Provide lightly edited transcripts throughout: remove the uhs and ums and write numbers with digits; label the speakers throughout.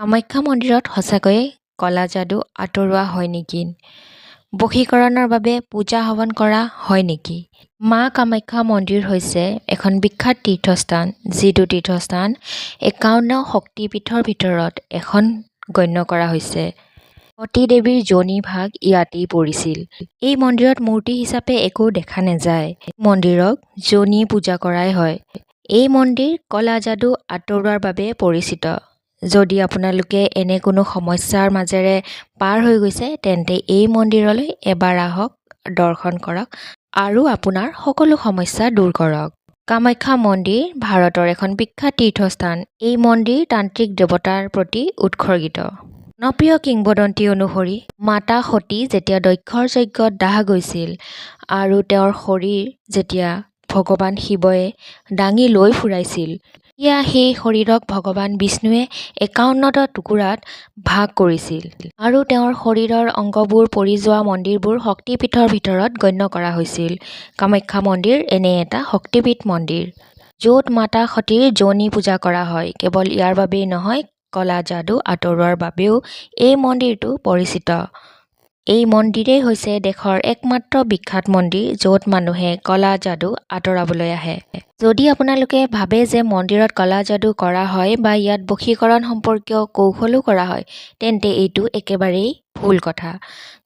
Speaker 1: কামাখ্যা মন্দিৰত সঁচাকৈয়ে কলা যাদু আঁতৰোৱা হয় নেকি? বশীকৰণৰ বাবে পূজা হৱন কৰা হয় নেকি? মা কামাখ্যা মন্দিৰ হৈছে এখন বিখ্যাত তীৰ্থস্থান, যিটো তীৰ্থস্থান ৫১ শক্তিপীঠৰ ভিতৰত এখন গণ্য কৰা হৈছে। সতী দেৱীৰ যোনি ভাগ ইয়াতেই পৰিছিল। এই মন্দিৰত মূৰ্তি হিচাপে একো দেখা নাযায়। মন্দিৰক যোনি পূজা কৰাই হয়। এই মন্দিৰ কলা যাদু আঁতৰোৱাৰ বাবে পৰিচিত। যদি আপোনালোকে এনে কোনো সমস্যাৰ মাজেৰে পাৰ হৈ গৈছে, তেন্তে এই মন্দিৰলৈ এবাৰ আহক, দৰ্শন কৰক আৰু আপোনাৰ সকলো সমস্যা দূৰ কৰক। কামাখ্যা মন্দিৰ ভাৰতৰ এখন বিখ্যাত তীৰ্থস্থান। এই মন্দিৰ তান্ত্ৰিক দেৱতাৰ প্ৰতি উৎসৰ্গিত। জনপ্ৰিয় কিংবদন্তি অনুসৰি মাতা সতী যেতিয়া দক্ষৰ যজ্ঞত দাহ গৈছিল আৰু তেওঁৰ শৰীৰ যেতিয়া ভগৱান শিৱই দাঙি লৈ ফুৰাইছিল, তেতিয়া সেই শৰীৰক ভগৱান বিষ্ণুৱে ৫১টা টুকুৰাত ভাগ কৰিছিল আৰু তেওঁৰ শৰীৰৰ অংগবোৰ পৰি যোৱা মন্দিৰবোৰ শক্তিপীঠৰ ভিতৰত গণ্য কৰা হৈছিল। কামাখ্যা মন্দিৰ এনে এটা শক্তিপীঠ মন্দিৰ, য'ত মাতা সতীৰ যোনি পূজা কৰা হয়। কেৱল ইয়াৰ বাবেই নহয়, কলা যাদু আঁতৰোৱাৰ বাবেও এই মন্দিৰটো পৰিচিত। এই মন্দিৰেই হৈছে দেশৰ একমাত্ৰ বিখ্যাত মন্দিৰ, য'ত মানুহে কলা যাদু আঁতৰাবলৈ আহে। যদি আপোনালোকে ভাবে যে মন্দিৰত কলা যাদু কৰা হয় বা ইয়াত বশীকৰণ সম্পৰ্কীয় কৌশলো কৰা হয়, তেন্তে এইটো একেবাৰেই ভুল কথা।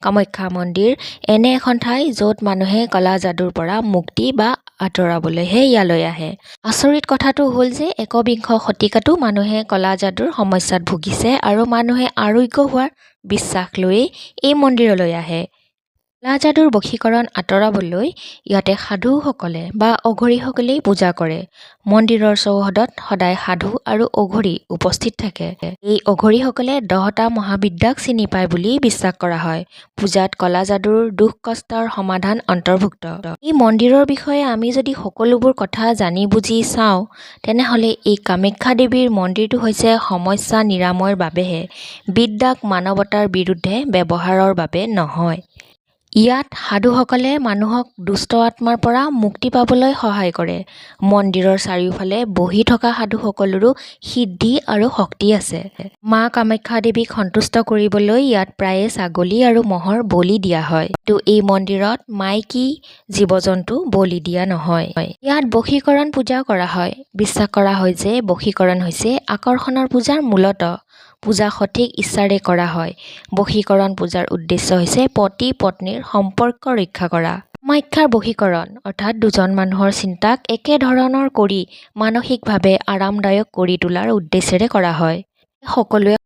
Speaker 1: কামাখ্যা মন্দিৰ এনে এখন ঠাই য'ত মানুহে কলা যাদুৰ পৰা মুক্তি বা আঁতৰাবলৈহে ইয়ালৈ আহে। আচৰিত কথাটো হ'ল যে একবিংশ শতিকাতো মানুহে কলা যাদুৰ সমস্যাত ভুগিছে আৰু মানুহে আৰোগ্য হোৱাৰ বিশ্বাস লৈয়ে এই মন্দিৰলৈ আহে। কলা যাদুৰ বশীকৰণ আঁতৰাবলৈ ইয়াতে সাধুসকলে বা অঘৰীসকলেই পূজা কৰে। মন্দিৰৰ চৌহদত সদায় সাধু আৰু অঘৰী উপস্থিত থাকে। এই অঘৰীসকলে ১০টা মহাবিদ্যাক চিনি পায় বুলি বিশ্বাস কৰা হয়। পূজাত কলা যাদুৰ দুখ কষ্টৰ সমাধান অন্তৰ্ভুক্ত। এই মন্দিৰৰ বিষয়ে আমি যদি সকলোবোৰ কথা জানি বুজি চাওঁ, তেনেহ'লে এই কামাখ্যা দেৱীৰ মন্দিৰটো হৈছে সমস্যা নিৰাময়ৰ বাবেহে, বিদ্যাক মানৱতাৰ বিৰুদ্ধে ব্যৱহাৰৰ বাবে নহয়। ইয়াত সাধুসকলে মানুহক দুষ্ট আত্মাৰ পৰা মুক্তি পাবলৈ সহায় কৰে। মন্দিৰৰ চাৰিওফালে বহি থকা সাধুসকলৰো সিদ্ধি আৰু শক্তি আছে। মা কামাখ্যা দেৱীক সন্তুষ্ট কৰিবলৈ ইয়াত প্ৰায়ে ছাগলী আৰু ম'হৰ বলি দিয়া হয়। কিন্তু এই মন্দিৰত মাইকী জীৱ-জন্তু বলি দিয়া নহয়। ইয়াত বশীকৰণ পূজা কৰা হয়। বিশ্বাস কৰা হয় যে বশীকৰণ হৈছে আকৰ্ষণৰ পূজাৰ মূলত পূজা সঠিক ইচ্ছাৰে কৰা হয়। বশীকৰণ পূজাৰ উদ্দেশ্য হৈছে পতি-পত্নীৰ সম্পৰ্ক ৰক্ষা কৰা। কামাখ্যাৰ বশীকৰণ অৰ্থাৎ দুজন মানুহৰ চিন্তাক একেধৰণৰ কৰি মানসিকভাৱে আৰামদায়ক কৰি তোলাৰ উদ্দেশ্যেৰে কৰা হয়। সকলোৱে